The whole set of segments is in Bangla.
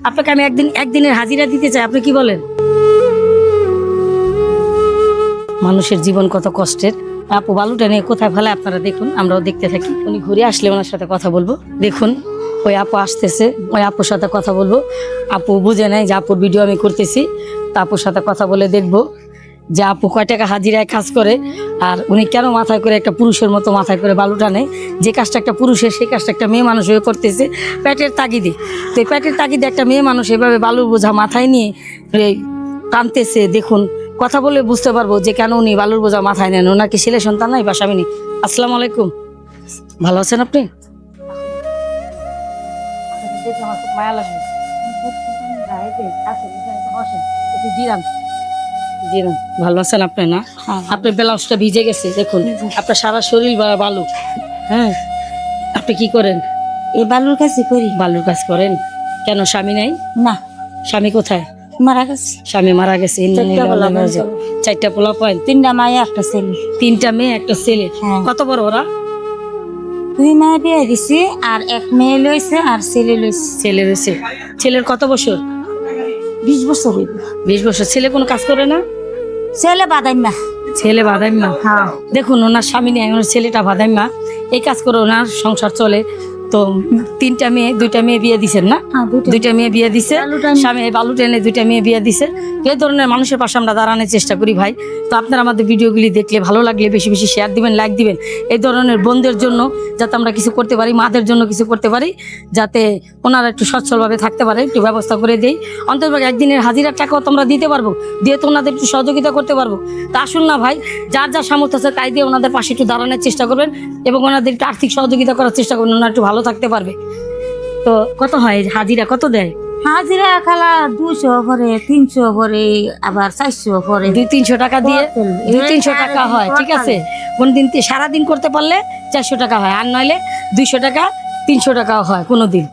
আপনাকে আমি একদিনের হাজিরা দিতে চাই, আপনি কি বলেন? মানুষের জীবন কত কষ্টের। আপু বালুটা নিয়ে কোথায় ফেলে আপনারা দেখুন, আমরাও দেখতে থাকি। উনি ঘুরে আসলে ওনার সাথে কথা বলবো। দেখুন ওই আপু আসতেছে, ওই আপুর সাথে কথা বলবো। আপু বুঝে নাই যে আপুর ভিডিও আমি করতেছি, তা আপুর সাথে কথা বলে দেখবো যে আপু কয় টাকা হাজিরায় কাজ করে, আর উনি কেন মাথায় করে একটা পুরুষের মতো মাথায় করে বালুটা নেয়। যে কাজটা একটা পুরুষের, সেই কাজটা একটা মেয়ে মানুষ হয়ে করতেছে পেটের তাগিদে। তো এই পেটের তাগিদে একটা মেয়ে মানুষ এভাবে বালুর বোঝা মাথায় নিয়ে টানতেছে। দেখুন কথা বলে বুঝতে পারবো যে কেন উনি বালুর বোঝা মাথায় নেন। ওনার কি ছেলে সন্তান নাই বা স্বামী নেই? আসসালামু আলাইকুম, ভালো আছেন আপনি? আমার খুব মায়া লাগে। ভালো আছেন আপনি? না আপনার ব্লাউজটা ভিজে গেছে, দেখুন আপনার সারা শরীর বালু। হ্যাঁ, আপনি কি করেন? এই বালুর কাছে করি। বালুর কাজ করেন কেন? স্বামী নাই? না, স্বামী কোথায়? মারা গেছে। স্বামী মারা গেছে। চারটা পোলা পায়? 3টা মায়ে একটা ছেলে। 3টা মেয়ে একটা ছেলে। হ্যাঁ। কত বড় ওরা? 2 মায়ে বিয়ে দিছে, আর 1 মেয়ে লইছে আর ছেলে লইছে। ছেলে রয়েছে। ছেলের কত বছর? 20 বছর হইল। 20 বছর। ছেলে কোনো কাজ করে না? ছেলে বাদাইমা। ছেলে বাদাইমা। হ্যাঁ। দেখুন ওনার স্বামী নেই, ওনার ছেলেটা বাদাইমা, এই কাজ করে ওনার সংসার চলে। তো 3টা মেয়ে, 2টা মেয়ে বিয়ে দিছেন না? হ্যাঁ, 2টা মেয়ে বিয়ে দিছে। বালুটা স্বামী বালু টেনে 2টা মেয়ে বিয়ে দিছে। এই ধরনের মানুষের পাশে আমরা দাঁড়ানোর চেষ্টা করি ভাই। তো আপনারা আমাদের ভিডিওগুলি দেখলে, ভালো লাগলে বেশি বেশি শেয়ার দিবেন, লাইক দিবেন। এই ধরনের বোনদের জন্য যাতে আমরা কিছু করতে পারি, মাদের জন্য কিছু করতে পারি, যাতে ওনারা একটু সচ্ছলভাবে থাকতে পারে, একটু ব্যবস্থা করে দেই। অন্তত একদিনের হাজিরার টাকাও তোমরা দিতে পারবো, দিয়ে তো ওনাদের একটু সহযোগিতা করতে পারবো। তা আসুন না ভাই, যার যার সামর্থ্য আছে তাই দিয়ে ওনাদের পাশে একটু দাঁড়ানোর চেষ্টা করবেন এবং ওনাদের একটু আর্থিক সহযোগিতা করার চেষ্টা করবেন, ওনারা একটু ভালো থাকতে পারবে। তো কত হয় হাজিরা, কত দেয়? হাজিরা খালা 200 করে, 300 করে, আবার 400 করে। 200-300 টাকা দিয়ে 200-300 টাকা হয়, ঠিক আছে। কোনদিন সারাদিন করতে পারলে 400 টাকা হয়, আর নইলে 200 টাকা 300 টাকাও হয় কোনোদিন।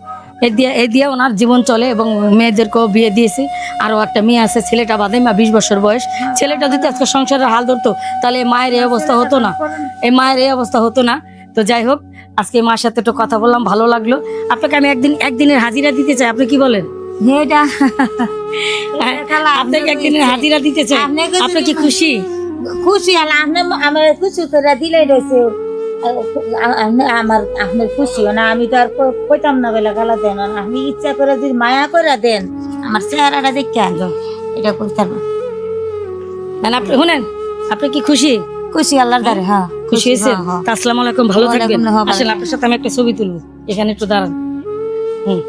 এ দিয়ে ওনার জীবন চলে এবং মেয়েদেরকেও বিয়ে দিয়েছে। আরও একটা মেয়ে আছে, ছেলেটা বাদাইমা, 20 বছর বয়স। ছেলেটা যদি আজকে সংসারের হাল ধরতো তাহলে মায়ের এই অবস্থা হতো না, এই মায়ের এই অবস্থা হতো না। তো যাই হোক, আজকে মার সাথে একটু কথা বললাম, ভালো লাগলো। আপনাকে আমি একদিনের হাজিরা দিতে চাই, আপনি কি বলেন? এটা আপনাকে একদিনের হাজিরা দিতে চাই, আপনি কি খুশি? খুশি? আর আপনি আমার খুশি করে দিলে রয়েছে আমার, আপনার খুশি না? আমি তো আর কইতাম না বেলা গালা দেন। আর আমি ইচ্ছা করে যদি মায়া করে দেন আমার চেহারাটা দেখে এটা করতাম না। আপনি শুনেন, আপনি কি খুশি? খুশি আল্লাহর দ্বারে। হ্যাঁ, খুশি হয়েছেন? হ্যাঁ। আসসালামু আলাইকুম, ভালো থাকবেন। ওয়ালাইকুম আসসালাম। আসলে আপনার সাথে আমি একটা ছবি তুলবো, এখানে একটু দাঁড়ান। হুম।